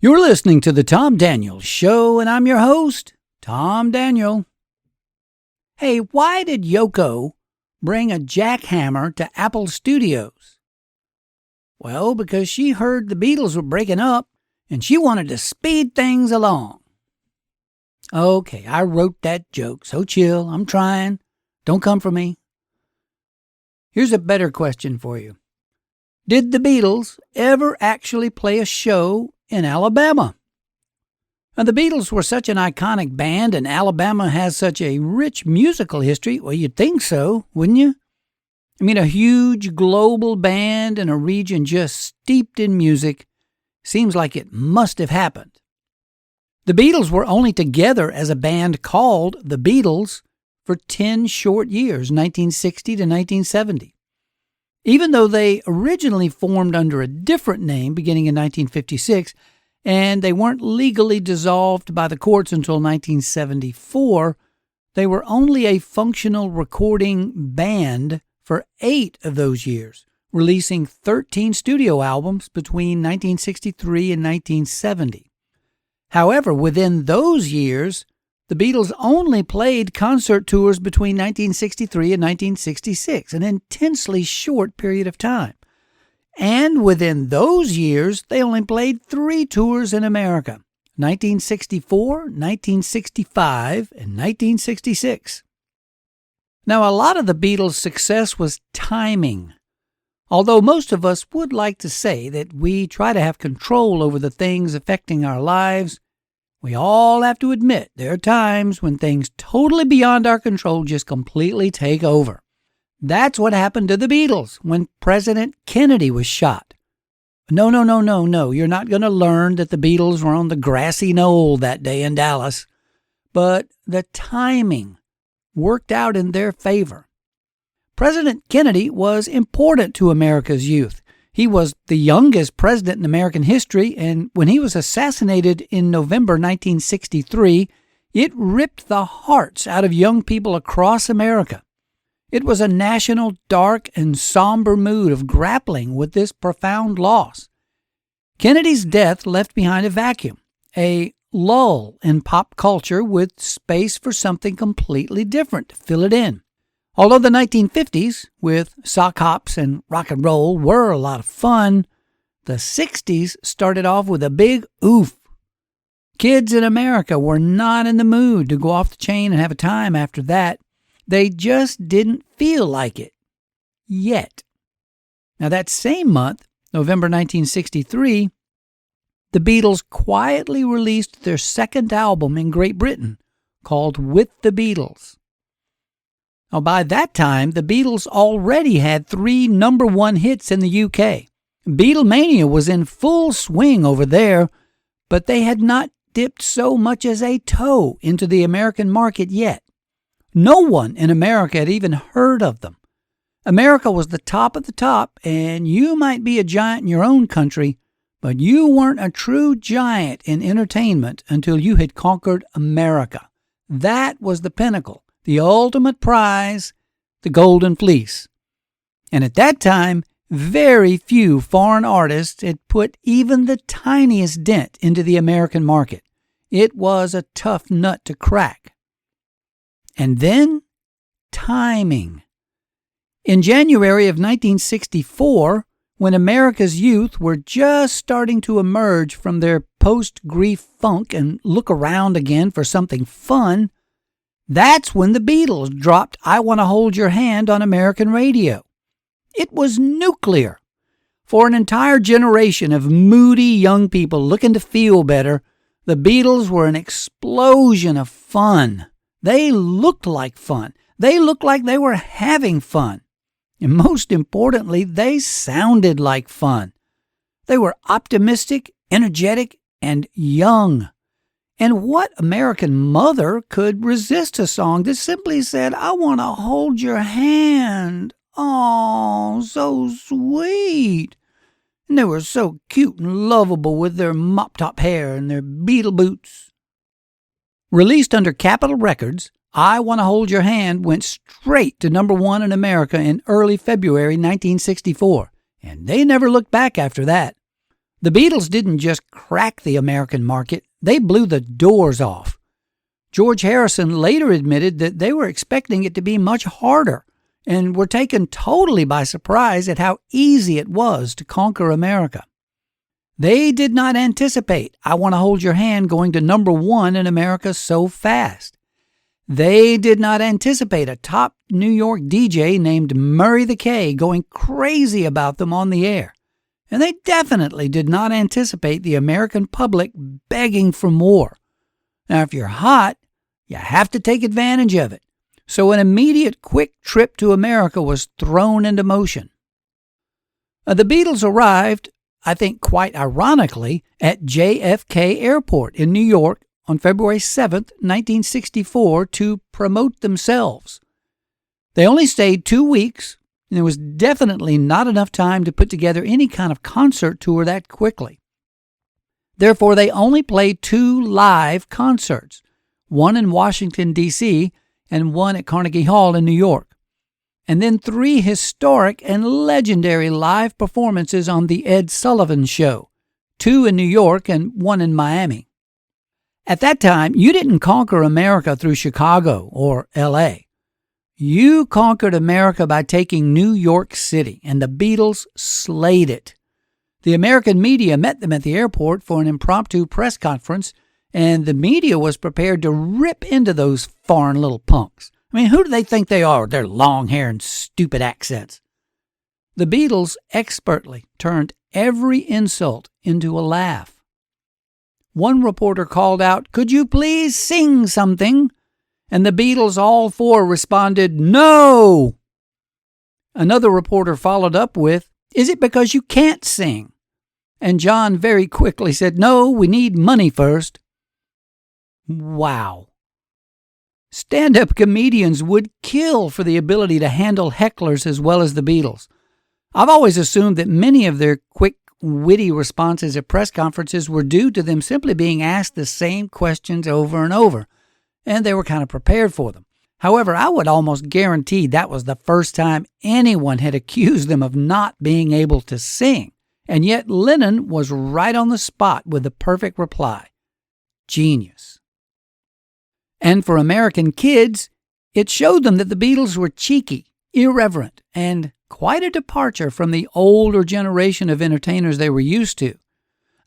You're listening to The Tom Daniels Show, and I'm your host, Tom Daniel. Hey, why did Yoko bring a jackhammer to Apple Studios? Well, because she heard the Beatles were breaking up, and she wanted to speed things along. Okay, I wrote that joke, so chill, I'm trying. Don't come for me. Here's a better question for you. Did the Beatles ever actually play a show in Alabama? Now, the Beatles were such an iconic band, and Alabama has such a rich musical history. Well, you'd think so, wouldn't you? I mean, a huge global band in a region just steeped in music. Seems like it must have happened. The Beatles were only together as a band called the Beatles for 10 short years, 1960 to 1970. Even though they originally formed under a different name beginning in 1956, and they weren't legally dissolved by the courts until 1974, they were only a functional recording band for 8 of those years, releasing 13 studio albums between 1963 and 1970. However, within those years, the Beatles only played concert tours between 1963 and 1966, an intensely short period of time. And within those years, they only played 3 tours in America, 1964, 1965, and 1966. Now, a lot of the Beatles' success was timing. Although most of us would like to say that we try to have control over the things affecting our lives, we all have to admit there are times when things totally beyond our control just completely take over. That's what happened to the Beatles when President Kennedy was shot. No, you're not going to learn that the Beatles were on the grassy knoll that day in Dallas. But the timing worked out in their favor. President Kennedy was important to America's youth. He was the youngest president in American history, and when he was assassinated in November 1963, it ripped the hearts out of young people across America. It was a national dark and somber mood of grappling with this profound loss. Kennedy's death left behind a vacuum, a lull in pop culture with space for something completely different to fill it in. Although the 1950s, with sock hops and rock and roll, were a lot of fun, the 60s started off with a big oof. Kids in America were not in the mood to go off the chain and have a time after that. They just didn't feel like it. Yet. Now, that same month, November 1963, the Beatles quietly released their second album in Great Britain, called With the Beatles. Now, by that time, the Beatles already had 3 number 1 hits in the UK. Beatlemania was in full swing over there, but they had not dipped so much as a toe into the American market yet. No one in America had even heard of them. America was the top of the top, and you might be a giant in your own country, but you weren't a true giant in entertainment until you had conquered America. That was the pinnacle. The ultimate prize, the Golden Fleece. And at that time, very few foreign artists had put even the tiniest dent into the American market. It was a tough nut to crack. And then, timing. In January of 1964, when America's youth were just starting to emerge from their post-grief funk and look around again for something fun, that's when the Beatles dropped I Want to Hold Your Hand on American radio. It was nuclear. For an entire generation of moody young people looking to feel better, the Beatles were an explosion of fun. They looked like fun. They looked like they were having fun. And most importantly, they sounded like fun. They were optimistic, energetic, and young. And what American mother could resist a song that simply said, I want to hold your hand? Oh, so sweet. And they were so cute and lovable with their mop-top hair and their Beatle boots. Released under Capitol Records, I Want to Hold Your Hand went straight to number 1 in America in early February 1964, and they never looked back after that. The Beatles didn't just crack the American market, they blew the doors off. George Harrison later admitted that they were expecting it to be much harder and were taken totally by surprise at how easy it was to conquer America. They did not anticipate I Want to Hold Your Hand going to number one in America so fast. They did not anticipate a top New York DJ named Murray the K going crazy about them on the air. And they definitely did not anticipate the American public begging for more. Now, if you're hot, you have to take advantage of it. So an immediate quick trip to America was thrown into motion. The Beatles arrived, I think quite ironically, at JFK Airport in New York on February 7th, 1964 to promote themselves. They only stayed 2 weeks, and there was definitely not enough time to put together any kind of concert tour that quickly. Therefore, they only played 2 live concerts, one in Washington, D.C., and one at Carnegie Hall in New York, and then 3 historic and legendary live performances on The Ed Sullivan Show, 2 in New York and 1 in Miami. At that time, you didn't conquer America through Chicago or L.A. You conquered America by taking New York City, and the Beatles slayed it. The American media met them at the airport for an impromptu press conference, and the media was prepared to rip into those foreign little punks. I mean, who do they think they are with their long hair and stupid accents? The Beatles expertly turned every insult into a laugh. One reporter called out, "Could you please sing something?" And the Beatles, all 4, responded, "No!" Another reporter followed up with, "Is it because you can't sing?" And John very quickly said, "No, we need money first." Wow. Stand-up comedians would kill for the ability to handle hecklers as well as the Beatles. I've always assumed that many of their quick, witty responses at press conferences were due to them simply being asked the same questions over and over, and they were kind of prepared for them. However, I would almost guarantee that was the first time anyone had accused them of not being able to sing, and yet Lennon was right on the spot with the perfect reply. Genius. And for American kids, it showed them that the Beatles were cheeky, irreverent, and quite a departure from the older generation of entertainers they were used to.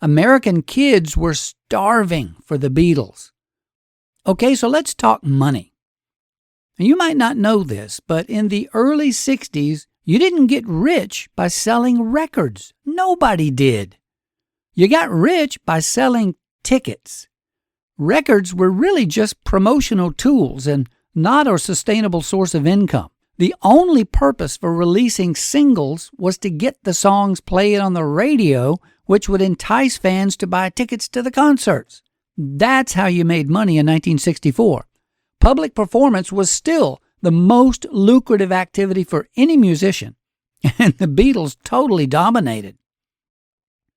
American kids were starving for the Beatles. Okay, so let's talk money. And you might not know this, but in the early 60s, you didn't get rich by selling records. Nobody did. You got rich by selling tickets. Records were really just promotional tools and not a sustainable source of income. The only purpose for releasing singles was to get the songs played on the radio, which would entice fans to buy tickets to the concerts. That's how you made money in 1964. Public performance was still the most lucrative activity for any musician, and the Beatles totally dominated.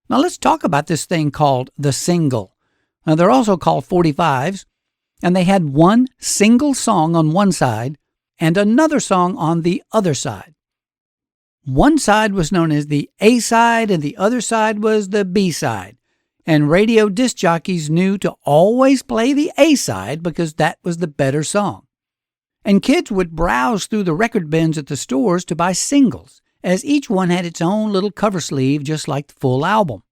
Now let's talk about this thing called the single. Now, they're also called 45s, and they had one single song on one side and another song on the other side. One side was known as the A side and the other side was the B side, and radio disc jockeys knew to always play the A side because that was the better song. And kids would browse through the record bins at the stores to buy singles, as each one had its own little cover sleeve just like the full album.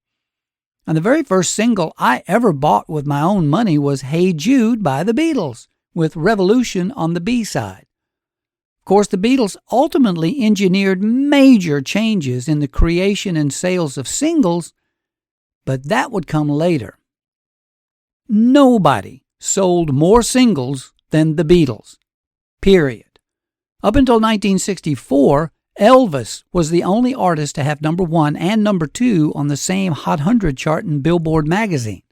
And the very first single I ever bought with my own money was Hey Jude by the Beatles, with Revolution on the B-side. Of course, the Beatles ultimately engineered major changes in the creation and sales of singles, but that would come later. Nobody sold more singles than the Beatles, period. Up until 1964, Elvis was the only artist to have number 1 and number 2 on the same Hot 100 chart in Billboard magazine.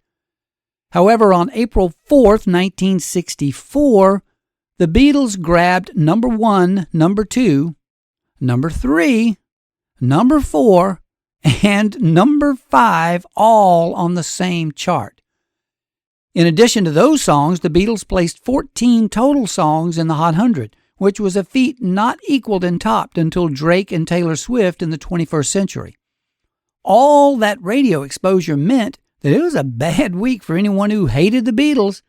However, on April 4th, 1964, the Beatles grabbed number 1, number 2, number 3, number 4, and number 5 all on the same chart. In addition to those songs, the Beatles placed 14 total songs in the Hot 100, which was a feat not equaled and topped until Drake and Taylor Swift in the 21st century. all that radio exposure meant that it was a bad week for anyone who hated the Beatles.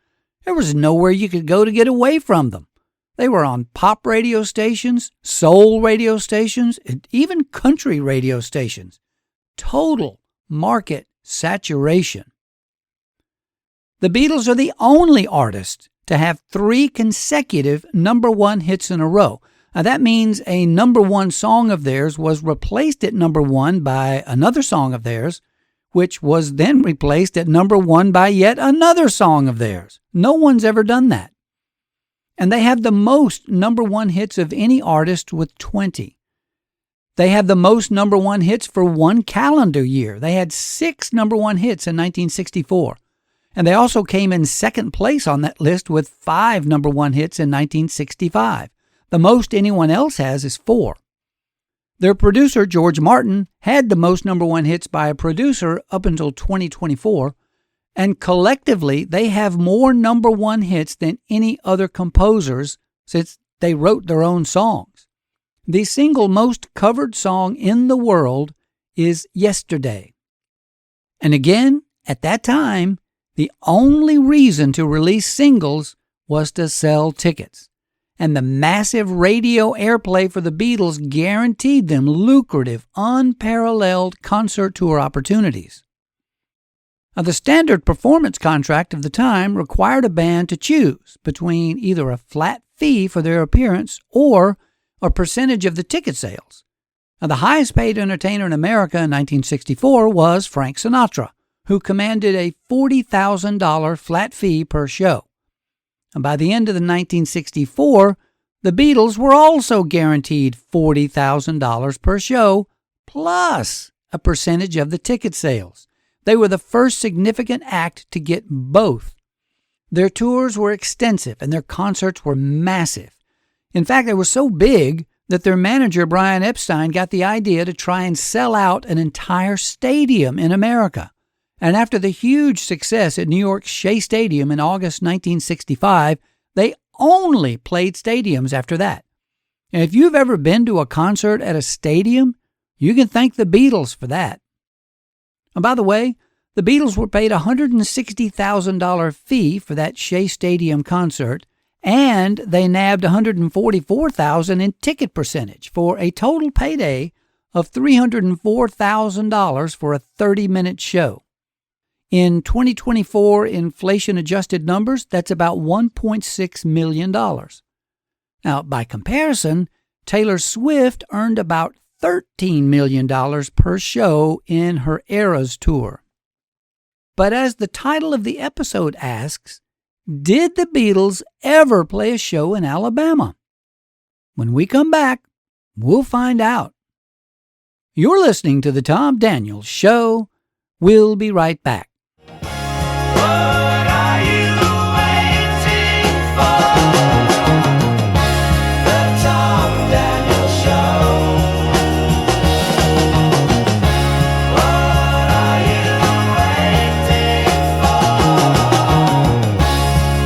There was nowhere you could go to get away from them. They were on pop radio stations, soul radio stations, and even country radio stations. Total market saturation. The Beatles are the only artists to have 3 consecutive number 1 hits in a row. Now, that means a number 1 song of theirs was replaced at number 1 by another song of theirs, which was then replaced at number 1 by yet another song of theirs. No one's ever done that. And they have the most number 1 hits of any artist with 20. They have the most number 1 hits for one calendar year. They had 6 number 1 hits in 1964. And they also came in second place on that list with 5 number 1 hits in 1965. The most anyone else has is 4. Their producer, George Martin, had the most number 1 hits by a producer up until 2024, and collectively they have more number 1 hits than any other composers since they wrote their own songs. The single most covered song in the world is Yesterday. And again, at that time, the only reason to release singles was to sell tickets. And the massive radio airplay for the Beatles guaranteed them lucrative, unparalleled concert tour opportunities. Now, the standard performance contract of the time required a band to choose between either a flat fee for their appearance or a percentage of the ticket sales. Now, the highest paid entertainer in America in 1964 was Frank Sinatra, who commanded a $40,000 flat fee per show. And by the end of the 1964, the Beatles were also guaranteed $40,000 per show, plus a percentage of the ticket sales. They were the first significant act to get both. Their tours were extensive and their concerts were massive. In fact, they were so big that their manager, Brian Epstein, got the idea to try and sell out an entire stadium in America. And after the huge success at New York's Shea Stadium in August 1965, they only played stadiums after that. And if you've ever been to a concert at a stadium, you can thank the Beatles for that. And by the way, the Beatles were paid a $160,000 fee for that Shea Stadium concert, and they nabbed $144,000 in ticket percentage for a total payday of $304,000 for a 30-minute show. In 2024 inflation-adjusted numbers, that's about $1.6 million. Now, by comparison, Taylor Swift earned about $13 million per show in her Eras tour. But as the title of the episode asks, did the Beatles ever play a show in Alabama? When we come back, we'll find out. You're listening to The Tom Daniels Show. We'll be right back. What are you waiting for? The Tom Daniels Show. What are you waiting for?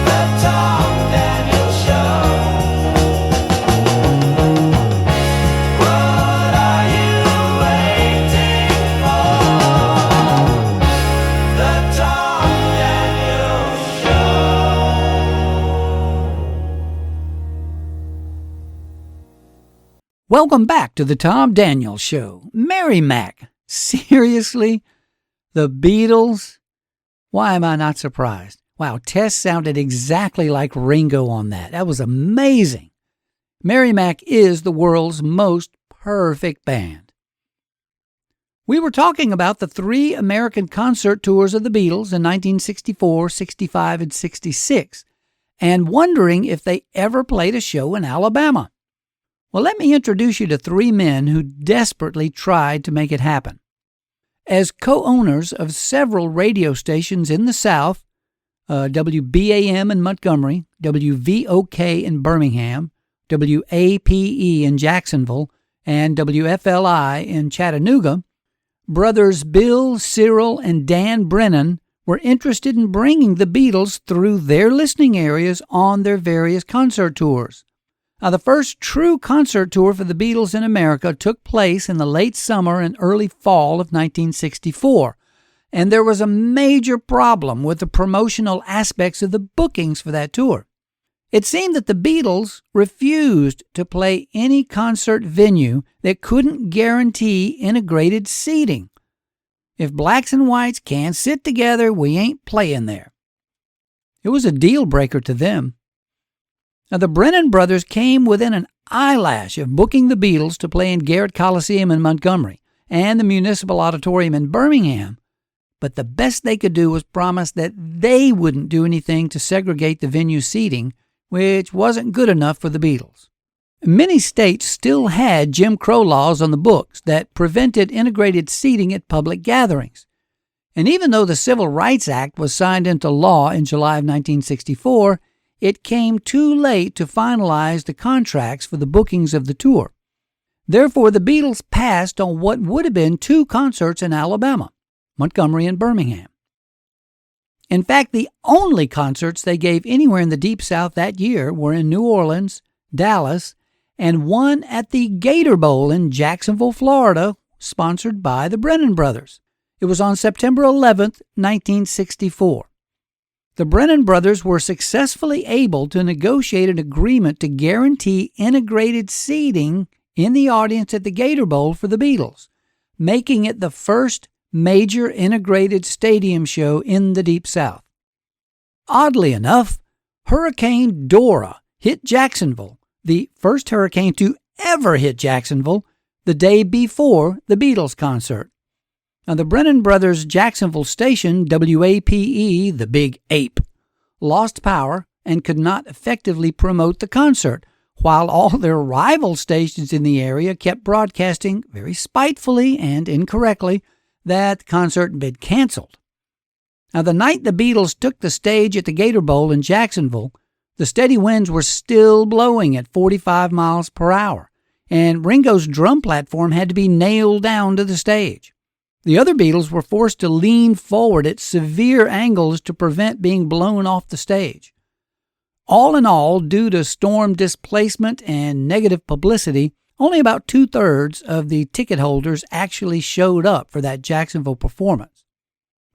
The Tom Daniels Show. What are you waiting for? The Tom Daniels Show. Welcome back to the Tom Daniels Show. Mary Mac, seriously? The Beatles? Why am I not surprised? Wow, Tess sounded exactly like Ringo on that. That was amazing. Mary Mac is the world's most perfect band. We were talking about the 3 American concert tours of the Beatles in 1964, 65, and 66, and wondering if they ever played a show in Alabama. Well, let me introduce you to 3 men who desperately tried to make it happen. As co-owners of several radio stations in the South, WBAM in Montgomery, WVOK in Birmingham, WAPE in Jacksonville, and WFLI in Chattanooga, brothers Bill, Cyril, and Dan Brennan were interested in bringing the Beatles through their listening areas on their various concert tours. Now, the first true concert tour for the Beatles in America took place in the late summer and early fall of 1964, and there was a major problem with the promotional aspects of the bookings for that tour. It seemed that the Beatles refused to play any concert venue that couldn't guarantee integrated seating. If blacks and whites can't sit together, we ain't playing there. It was a deal breaker to them. Now, the Brennan brothers came within an eyelash of booking the Beatles to play in Garrett Coliseum in Montgomery and the Municipal Auditorium in Birmingham, but the best they could do was promise that they wouldn't do anything to segregate the venue seating, which wasn't good enough for the Beatles. Many states still had Jim Crow laws on the books that prevented integrated seating at public gatherings. And even though the Civil Rights Act was signed into law in July of 1964, it came too late to finalize the contracts for the bookings of the tour. Therefore, the Beatles passed on what would have been 2 concerts in Alabama, Montgomery and Birmingham. In fact, the only concerts they gave anywhere in the Deep South that year were in New Orleans, Dallas, and one at the Gator Bowl in Jacksonville, Florida, sponsored by the Brennan brothers. It was on September 11th, 1964. The Brennan brothers were successfully able to negotiate an agreement to guarantee integrated seating in the audience at the Gator Bowl for the Beatles, making it the first major integrated stadium show in the Deep South. Oddly enough, Hurricane Dora hit Jacksonville, the first hurricane to ever hit Jacksonville, the day before the Beatles concert. Now, the Brennan brothers' Jacksonville station, WAPE, the Big Ape, lost power and could not effectively promote the concert, while all their rival stations in the area kept broadcasting very spitefully and incorrectly that the concert had been canceled. Now, the night the Beatles took the stage at the Gator Bowl in Jacksonville, the steady winds were still blowing at 45 miles per hour, and Ringo's drum platform had to be nailed down to the stage. The other Beatles were forced to lean forward at severe angles to prevent being blown off the stage. All in all, due to storm displacement and negative publicity, only about 2/3 of the ticket holders actually showed up for that Jacksonville performance.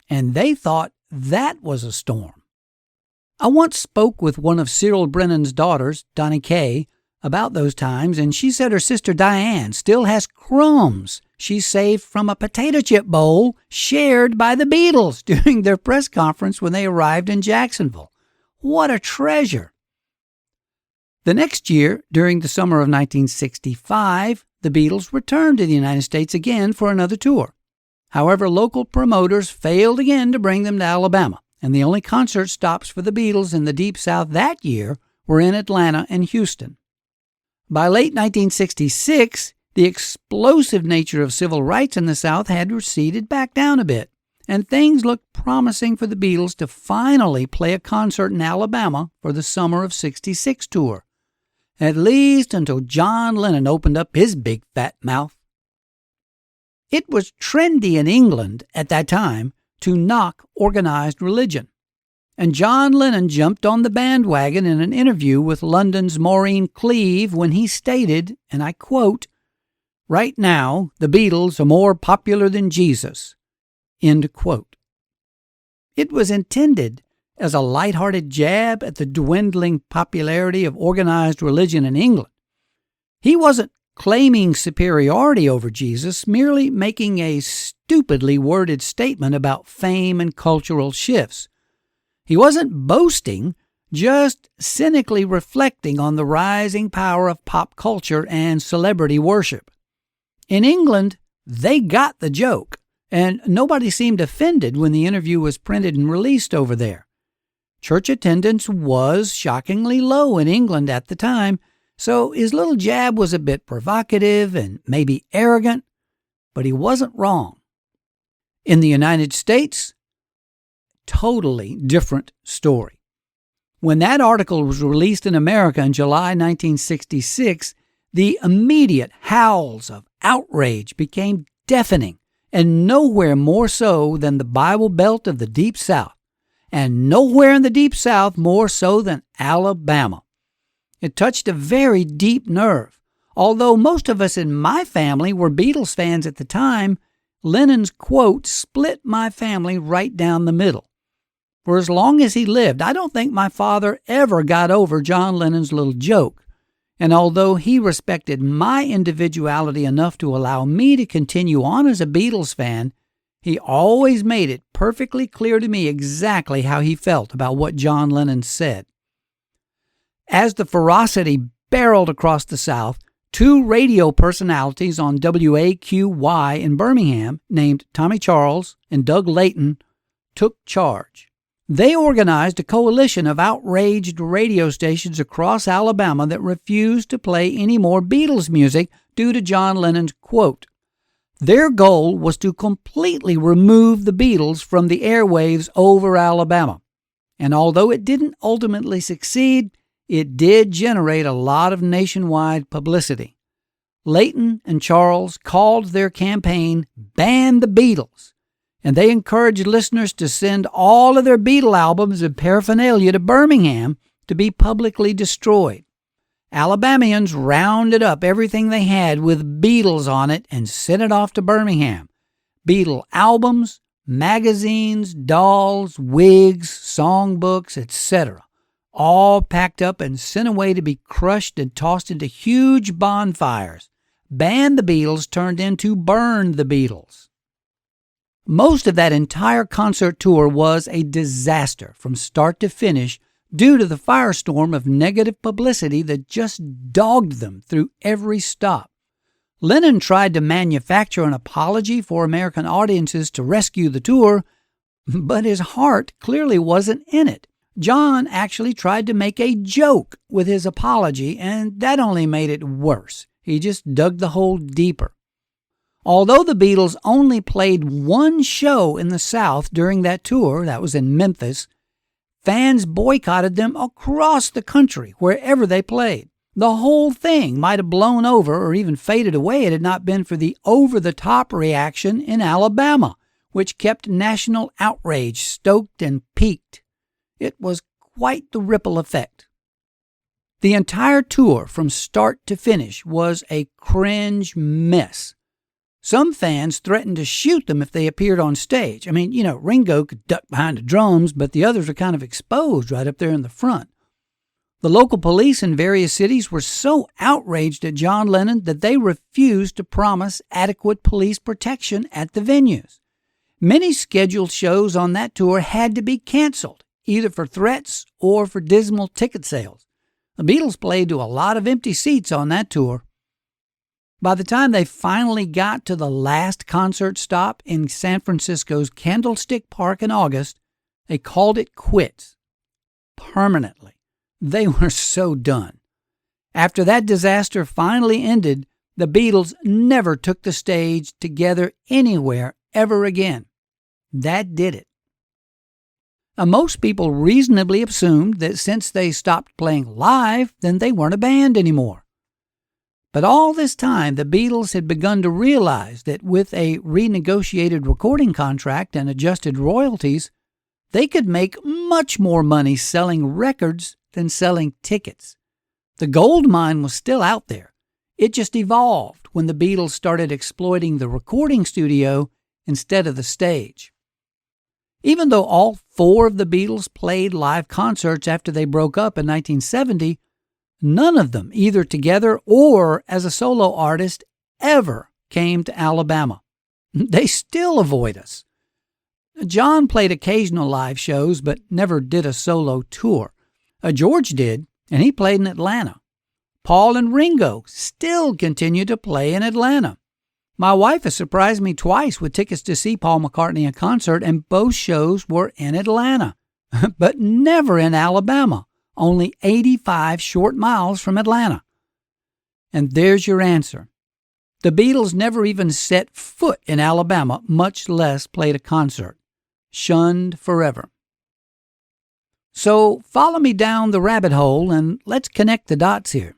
And they thought that was a storm. I once spoke with one of Cyril Brennan's daughters, Donnie Kay, about those times, and she said her sister Diane still has crumbs she saved from a potato chip bowl shared by the Beatles during their press conference when they arrived in Jacksonville. What a treasure! The next year, during the summer of 1965, the Beatles returned to the United States again for another tour. However, local promoters failed again to bring them to Alabama, and the only concert stops for the Beatles in the Deep South that year were in Atlanta and Houston. By late 1966, the explosive nature of civil rights in the South had receded back down a bit, and things looked promising for the Beatles to finally play a concert in Alabama for the summer of '66 tour, at least until John Lennon opened up his big fat mouth. It was trendy in England at that time to knock organized religion, and John Lennon jumped on the bandwagon in an interview with London's Maureen Cleave when he stated, and I quote, "Right now, the Beatles are more popular than Jesus." End quote. It was intended as a lighthearted jab at the dwindling popularity of organized religion in England. He wasn't claiming superiority over Jesus, merely making a stupidly worded statement about fame and cultural shifts. He wasn't boasting, just cynically reflecting on the rising power of pop culture and celebrity worship. In England, they got the joke, and nobody seemed offended when the interview was printed and released over there. Church attendance was shockingly low in England at the time, so his little jab was a bit provocative and maybe arrogant, but he wasn't wrong. In the United States, totally different story. When that article was released in America in July 1966, the immediate howls of outrage became deafening, and nowhere more so than the Bible Belt of the Deep South, and nowhere in the Deep South more so than Alabama. It touched a very deep nerve. Although most of us in my family were Beatles fans at the time, Lennon's quote split my family right down the middle. For as long as he lived, I don't think my father ever got over John Lennon's little joke. And although he respected my individuality enough to allow me to continue on as a Beatles fan, he always made it perfectly clear to me exactly how he felt about what John Lennon said. As the ferocity barreled across the South, two radio personalities on WAQY in Birmingham, named Tommy Charles and Doug Layton, took charge. They organized a coalition of outraged radio stations across Alabama that refused to play any more Beatles music due to John Lennon's quote. Their goal was to completely remove the Beatles from the airwaves over Alabama. And although it didn't ultimately succeed, it did generate a lot of nationwide publicity. Layton and Charles called their campaign Ban the Beatles, and they encouraged listeners to send all of their Beatle albums and paraphernalia to Birmingham to be publicly destroyed. Alabamians rounded up everything they had with Beatles on it and sent it off to Birmingham. Beatle albums, magazines, dolls, wigs, songbooks, etc., all packed up and sent away to be crushed and tossed into huge bonfires. Ban the Beatles turned into Burn the Beatles. Most of that entire concert tour was a disaster from start to finish due to the firestorm of negative publicity that just dogged them through every stop. Lennon tried to manufacture an apology for American audiences to rescue the tour, but his heart clearly wasn't in it. John actually tried to make a joke with his apology, and that only made it worse. He just dug the hole deeper. Although the Beatles only played one show in the South during that tour, that was in Memphis, fans boycotted them across the country wherever they played. The whole thing might have blown over or even faded away had it not been for the over-the-top reaction in Alabama, which kept national outrage stoked and peaked. It was quite the ripple effect. The entire tour from start to finish was a cringe mess. Some fans threatened to shoot them if they appeared on stage. Ringo could duck behind the drums, but the others were kind of exposed right up there in the front. The local police in various cities were so outraged at John Lennon that they refused to promise adequate police protection at the venues. Many scheduled shows on that tour had to be canceled, either for threats or for dismal ticket sales. The Beatles played to a lot of empty seats on that tour. By the time they finally got to the last concert stop in San Francisco's Candlestick Park in August, they called it quits. Permanently. They were so done. After that disaster finally ended, the Beatles never took the stage together anywhere ever again. That did it. Most people reasonably assumed that since they stopped playing live, then they weren't a band anymore. But all this time, the Beatles had begun to realize that with a renegotiated recording contract and adjusted royalties, they could make much more money selling records than selling tickets. The gold mine was still out there. It just evolved when the Beatles started exploiting the recording studio instead of the stage. Even though all four of the Beatles played live concerts after they broke up in 1970, none of them, either together or as a solo artist, ever came to Alabama. They still avoid us. John played occasional live shows, but never did a solo tour. George did, and he played in Atlanta. Paul and Ringo still continue to play in Atlanta. My wife has surprised me twice with tickets to see Paul McCartney in concert, and both shows were in Atlanta, but never in Alabama, only 85 short miles from Atlanta. And there's your answer. The Beatles never even set foot in Alabama, much less played a concert. Shunned forever. So follow me down the rabbit hole and let's connect the dots here.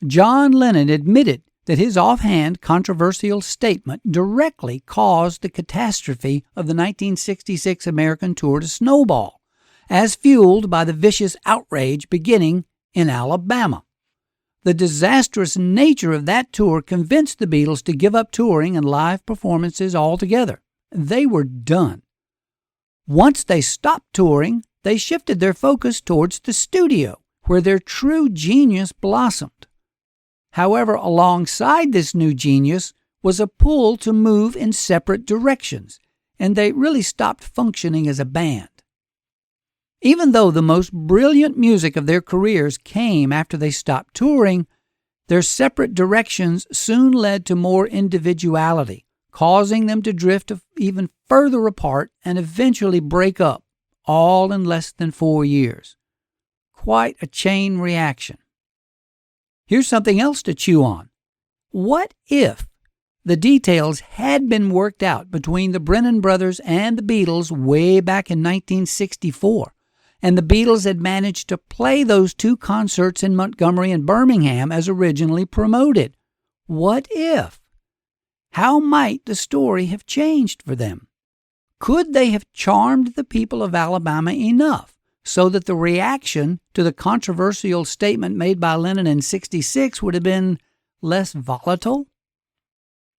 John Lennon admitted that his offhand controversial statement directly caused the catastrophe of the 1966 American tour to snowball, as fueled by the vicious outrage beginning in Alabama. The disastrous nature of that tour convinced the Beatles to give up touring and live performances altogether. They were done. Once they stopped touring, they shifted their focus towards the studio, where their true genius blossomed. However, alongside this new genius was a pull to move in separate directions, and they really stopped functioning as a band. Even though the most brilliant music of their careers came after they stopped touring, their separate directions soon led to more individuality, causing them to drift even further apart and eventually break up, all in less than 4 years. Quite a chain reaction. Here's something else to chew on. What if the details had been worked out between the Brennan brothers and the Beatles way back in 1964, and the Beatles had managed to play those 2 concerts in Montgomery and Birmingham as originally promoted? What if? How might the story have changed for them? Could they have charmed the people of Alabama enough so that the reaction to the controversial statement made by Lennon in '66 would have been less volatile?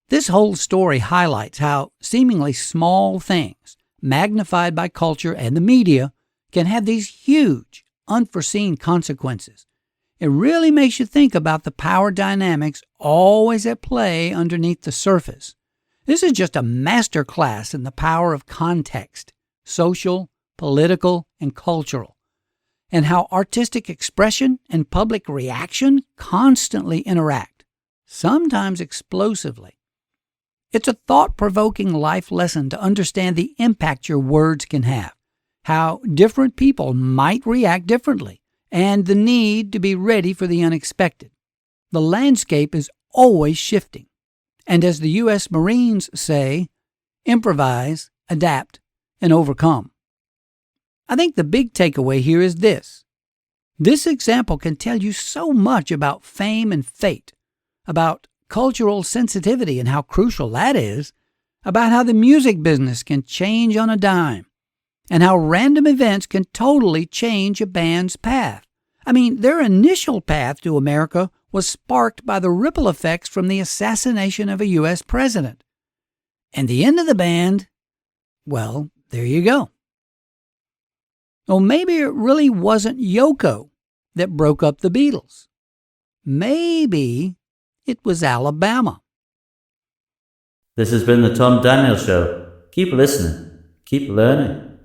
This whole story highlights how seemingly small things, magnified by culture and the media, can have these huge, unforeseen consequences. It really makes you think about the power dynamics always at play underneath the surface. This is just a master class in the power of context, social, political, and cultural, and how artistic expression and public reaction constantly interact, sometimes explosively. It's a thought-provoking life lesson to understand the impact your words can have, how different people might react differently, and the need to be ready for the unexpected. The landscape is always shifting. And as the U.S. Marines say, improvise, adapt, and overcome. I think the big takeaway here is this. This example can tell you so much about fame and fate, about cultural sensitivity and how crucial that is, about how the music business can change on a dime, and how random events can totally change a band's path. I mean, their initial path to America was sparked by the ripple effects from the assassination of a U.S. president. And the end of the band, well, there you go. Well, maybe it really wasn't Yoko that broke up the Beatles. Maybe it was Alabama. This has been the Tom Daniel Show. Keep listening. Keep learning.